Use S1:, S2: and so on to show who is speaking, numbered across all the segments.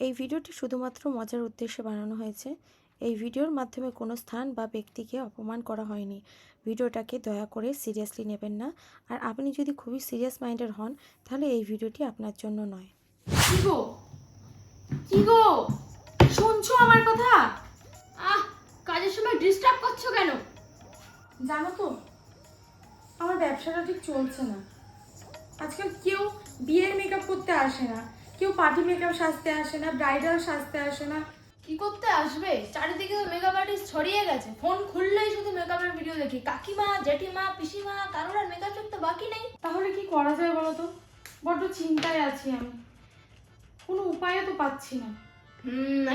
S1: এই ভিডিওটি শুধুমাত্র মজার উদ্দেশ্যে বানানো হয়েছে। এই ভিডিওর মাধ্যমে কোনো স্থান বা ব্যক্তিকে অপমান করা হয়নি। ভিডিওটাকে দয়া করে সিরিয়াসলি নেবেন না। আর আপনি যদি খুবই সিরিয়াস মাইন্ডের হন তাহলে এই ভিডিওটি আপনার জন্য নয়।
S2: কি গো কি গো শুনছো আমার কথা? কাজের সময় ডিস্টার্ব করছো কেন?
S3: জানো তো আমার ব্যবসাটা ঠিক চলছে না। আজকাল কেউ বিয়ের মেকআপ করতে আসে না, কেউ পার্টি মেকআপ সাজতে আসে না, ব্রাইডাল সাজতে আসে না।
S2: কি করতে আসবে? চারিদিকে তো মেকআপ আর্টিস্ট ছড়িয়ে গেছে। ফোন খুললেই শুধু মেকআপের ভিডিও দেখি। কাকিমা, জেঠিমা, পিসিমা, কারোর আর মেকআপ করতে বাকি নেই।
S3: তাহলে কি করা যায় বলো তো? বড্ড চিন্তায় আছি আমি, কোনো উপায়ও তো পাচ্ছি না।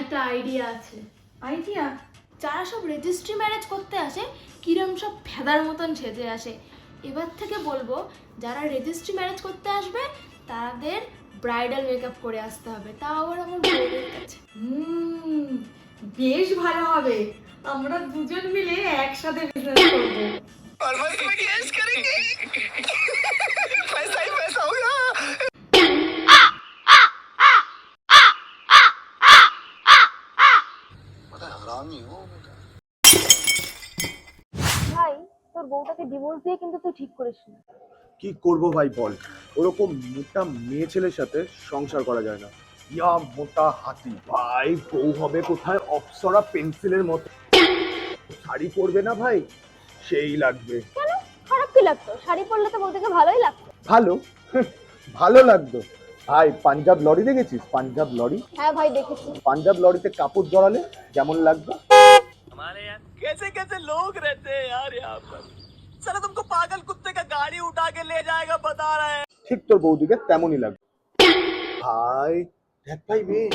S2: একটা আইডিয়া আছে।
S3: আইডিয়া?
S2: যারা সব রেজিস্ট্রি ম্যারেজ করতে আসে কিরম সব ফেদার মতন সেজে আসে। এবার থেকে বলবো যারা রেজিস্ট্রি ম্যারেজ করতে আসবে তাদের ব্রাইডাল মেকআপ করে আসতে হবে, তাও আবার আমার বউয়ের কাছে।
S3: বেশ ভালো হবে। আমরা দুজন মিলে একসাথে বিজনেস করবো।
S4: ভাই, তোর বউটাকে ডিভোর্স দিয়ে কিন্তু তুই ঠিক করিস না।
S5: কি করব ভাই বল, ওরকম মোটা মেয়ে ছেলের সাথে সংসার করা যায় না। ইয়া মোটা হাতি ভাই, বউ হবে কোথায় অপ্সরা পেন্সিলের মতো। শাড়ি পরবে না ভাই, সেই লাগবে।
S4: কেন? খারাপ কি লাগতো? শাড়ি পরলে তো বউটাকে ভালোই লাগতো।
S5: ভালো ভালো লাগতো ভাই। পাঞ্জাব লরি দেখেছিস? পাঞ্জাব লরি,
S4: হ্যাঁ ভাই দেখেছি।
S5: পাঞ্জাব লরিতে কাপড় জড়ালে যেমন লাগবে।
S6: हमारे यहाँ कैसे कैसे लोग रहते हैं यार यहाँ पर। साला तुमको पागल कुत्ते का गाड़ी उठा के ले जाएगा बता रहे हैं।
S5: ঠিক তোর বৌদিকে তেমনই লাগবে ভাই। দেখ ভাই মেয়ে,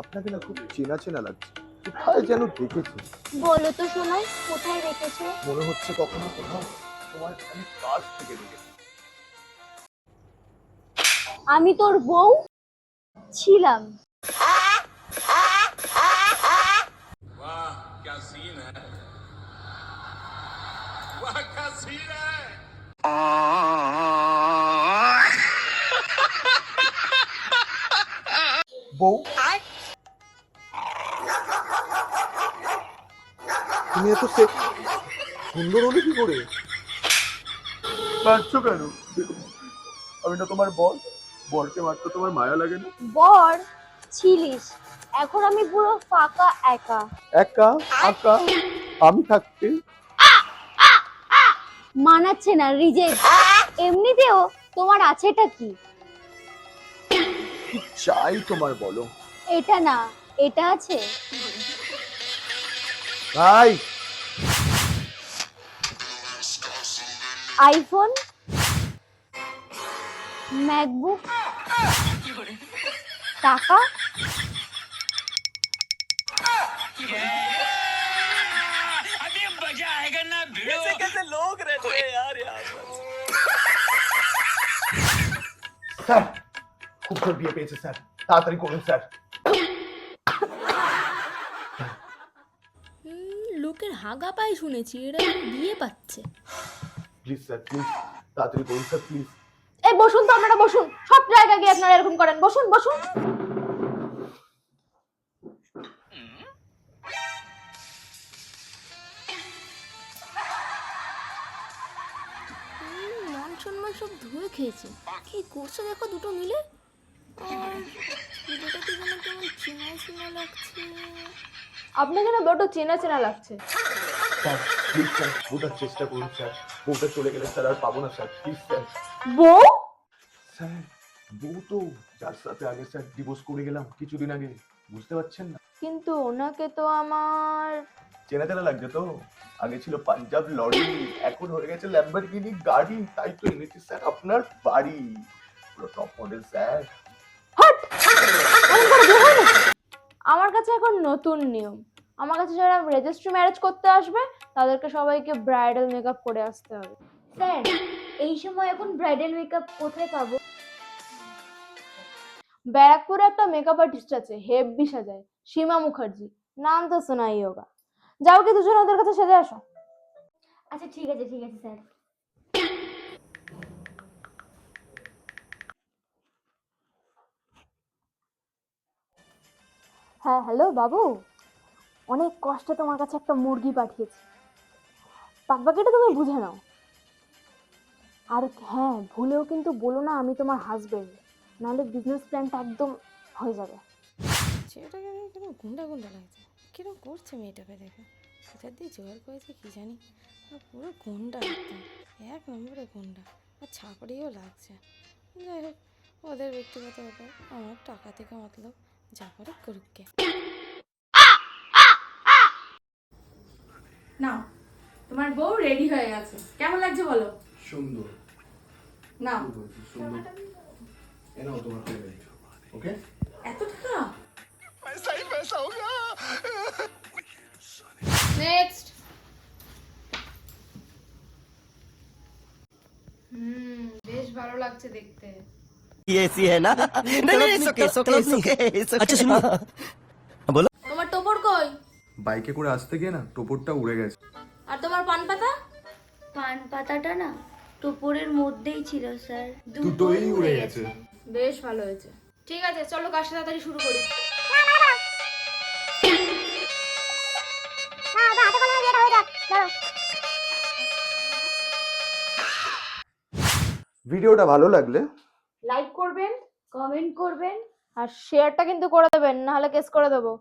S5: আপনাকে না খুব চেনা চেনা লাগছে, কোথায় যেন দেখেছি।
S4: বলো তো শোনাই, কোথায় রেখেছো?
S5: মনে হচ্ছে কখনো কোথাও তোমার আমি কাছ থেকে দেখেছি।
S4: আমি তোর বউ ছিলাম।
S6: वाह क्या सीन है, वाह क्या सीन है।
S5: বউ, তুমি এত সুন্দর হলে কি করে? মারছো কেন? আমি না তোমার বর, বরকে মারতে তোমার মায়া লাগে না?
S4: বর ছিলিস, এখন আমি পুরো ফাঁকা একা।
S5: একা একা আমি থাকতে
S4: মানাচ্ছে না, রিজেক্ট। এমনিতেও তোমার আছেটা কি?
S5: কি চাই তোমার বলো?
S4: এটা না, এটা আছে।
S5: ভাই
S4: আইফোন, ম্যাকবুক, টাকা।
S6: अभी मजा आएगा ना भिड़ो। कैसे कैसे लोग रहते हैं यार यहाँ पर।
S5: স্যার, খুব জোর বিয়ে পেয়েছে স্যার, তাড়াতাড়ি করুন স্যার।
S2: লোকের হাগা পাই শুনেছি, এরা বিয়ে পাচ্ছে।
S5: প্লিজ স্যার, প্লিজ তাড়াতাড়ি করুন স্যার, প্লিজ।
S4: এই বসুন তো, আপনারা বসুন। সব জায়গায় গিয়ে আপনারা এরকম করেন। বসুন বসুন।
S2: মান সম্মান সব ধুয়ে খেয়েছে। কি করছে দেখো দুটো মিলে। ছেলেটাকে যেন কেমন চেনা চেনা লাগছে।
S4: আপনাকে না বড় চেনা চেনা লাগছে।
S5: স্যার প্লিজ স্যার, বোঝার চেষ্টা করুন স্যার। বউটা চলে গেলে স্যার আর পাবো না স্যার, প্লিজ স্যার।
S4: বউ?
S5: স্যার বউ তো যার সাথে আগে স্যার ডিভোর্স করে গেলাম কিছুদিন আগে, বুঝতে পারছেন না?
S4: কিন্তু ওনাকে তো আমার
S5: চেনা চেনা লাগছে তো। আগে ছিল পাঞ্জাব লরি, এখন হয়ে গেছে ল্যাম্বরগিনি গাড়ি, তাই তো এনেছি স্যার আপনার বাড়ি। পুরো টপ মডেল স্যার।
S4: হট! এমন করে বিয়ে হয় নাকি? আমার কাছে এখন নতুন নিয়ম। আমার কাছে যারা রেজিস্ট্রি ম্যারেজ করতে আসবে তাদেরকে সবাইকে ব্রাইডাল মেকআপ করে আসতে হবে। স্যার, এই সময় এখন ব্রাইডাল মেকআপ কোথায় পাবো? ব্যারাকপুরে একটা মেকআপ আর্টিস্ট আছে, হেব্বি সাজায়, সীমা মুখার্জি। নাম তো শোনাই হোগা। যাও কি দুজন ওদের কাছে সেজে আসো।
S7: আচ্ছা ঠিক আছে স্যার।
S4: হ্যাঁ হ্যালো বাবু, অনেক কষ্টে তোমার কাছে একটা মুরগি পাঠিয়েছি, বাকিটা তুমি বুঝে নাও। আর হ্যাঁ, ভুলেও কিন্তু বলো না আমি তোমার হাজবেন্ড, নাহলে বিজনেস প্ল্যানটা একদম হয়ে যাবে।
S1: ছেলেটাকে দেখে কিরকম গুন্ডা গুন্ডা লাগছে, কিরকম করছে মেয়েটাকে দেখে, কোথার দিয়ে জোগাড় করেছে কি জানি, আর পুরো গুন্ডা একদম, এক নম্বরে গুন্ডা, আর ছাপড়িও লাগছে। যাই হোক, ওদের ব্যক্তিগত ব্যাপার, আমার টাকা থেকে মতলব, যা করে করুককে।
S3: নাও, তোমার বউ রেডি হয়ে গেছে, কেমন লাগছে বলো?
S5: সুন্দর।
S3: নাও।
S5: সুন্দর। এনাও তোমার পেমেন্ট। ওকে?
S3: এত টাকা?
S6: पैसा ही पैसा होगा।
S2: নেক্সট। বেশ ভালো লাগছে দেখতে।
S6: ये ऐसी है ना? नहीं नहीं इट्स ओके। अच्छा सुनो।
S2: তোমার টোপর কই?
S5: বাইকে করে আসতে গিয়ে না টোপরটা উড়ে গেছে।
S2: আর তোমার পান পাতা?
S7: পান পাতাটা না টোপরের মধ্যেই ছিল স্যার,
S5: দুটোই উড়ে গেছে।
S2: বেশ ভালো হয়েছে। ঠিক আছে, চলো কাজটা তাড়াতাড়ি শুরু করি।
S5: ভিডিওটা ভালো লাগলে
S4: লাইক করবেন,
S7: কমেন্ট করবেন।
S4: আর শেয়ারটা কিন্তু করে দেবেন, নাহলে কেস করে দেবো।